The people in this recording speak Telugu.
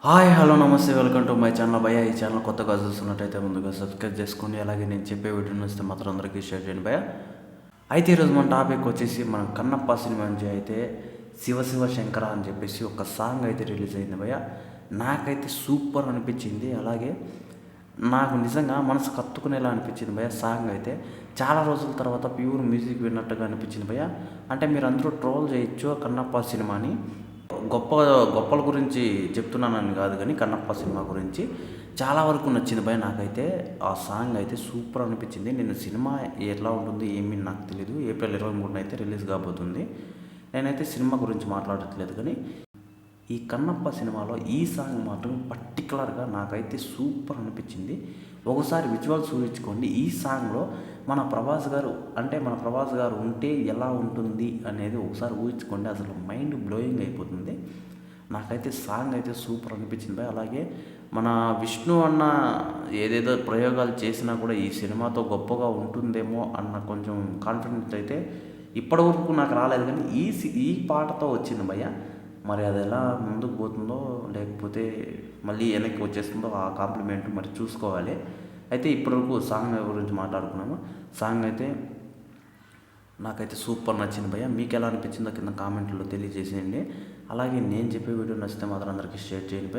హాయ్ హలో నమస్తే వెల్కమ్ టు మై ఛానల్ భయ్య. ఈ ఛానల్ కొత్తగా చూస్తున్నట్టయితే ముందుగా సబ్స్క్రైబ్ చేసుకొని అలాగే నేను చెప్పే వీడియో వస్తే మాత్రం అందరికీ షేర్ చేయండి భయ్య. అయితే ఈరోజు మన టాపిక్ వచ్చేసి మన కన్నప్ప సినిమా నుంచి అయితే శివ శివ శంకర అని చెప్పేసి ఒక సాంగ్ అయితే రిలీజ్ అయింది భయ్య. నాకైతే సూపర్ అనిపించింది. అలాగే నాకు నిజంగా మనసు కత్తుకునేలా అనిపించింది భయ్య. సాంగ్ అయితే చాలా రోజుల తర్వాత ప్యూర్ మ్యూజిక్ విన్నట్టుగా అనిపించింది భయ్య. అంటే మీరు అందరూ ట్రోల్ చేయొచ్చు కన్నప్ప సినిమాని, గొప్పల గురించి చెప్తున్నానని కాదు కానీ కన్నప్ప సినిమా గురించి చాలా వరకు నచ్చింది భయ. నాకైతే ఆ సాంగ్ అయితే సూపర్ అనిపించింది. నేను సినిమా ఎట్లా ఉంటుంది ఏమీ నాకు తెలియదు. ఏప్రిల్ 23 అయితే రిలీజ్ కాబోతుంది. నేనైతే సినిమా గురించి మాట్లాడట్లేదు కానీ ఈ కన్నప్ప సినిమాలో ఈ సాంగ్ మాత్రం పర్టికులర్గా నాకైతే సూపర్ అనిపించింది. ఒకసారి విజువల్స్ ఊహించుకోండి. ఈ సాంగ్లో మన ప్రభాస్ గారు ఉంటే ఎలా ఉంటుంది అనేది ఒకసారి ఊహించుకోండి. అసలు మైండ్ బ్లోయింగ్ అయిపోతుంది. నాకైతే సాంగ్ అయితే సూపర్ అనిపించింది. అలాగే మన విష్ణు అన్న ఏదేదో ప్రయోగాలు చేసినా కూడా ఈ సినిమాతో గొప్పగా ఉంటుందేమో అన్న కొంచెం కాన్ఫిడెన్స్ అయితే ఇప్పటివరకు నాకు రాలేదు. కానీ ఈ పాటతో వచ్చింది భయ్య. మరి అది ఎలా ముందుకు పోతుందో లేకపోతే మళ్ళీ వెనక్కి వచ్చేస్తుందో ఆ కాంప్లిమెంట్ మరి చూసుకోవాలి. అయితే ఇప్పటివరకు సాంగ్ గురించి మాట్లాడుకున్నాము. సాంగ్ అయితే నాకైతే సూపర్ నచ్చింది భయ్య. మీకు ఎలా అనిపించిందో కింద కామెంట్లో తెలియజేసేయండి. అలాగే నేను చెప్పే వీడియో నచ్చితే మాత్రం అందరికీ షేర్ చేయండి భయ్య.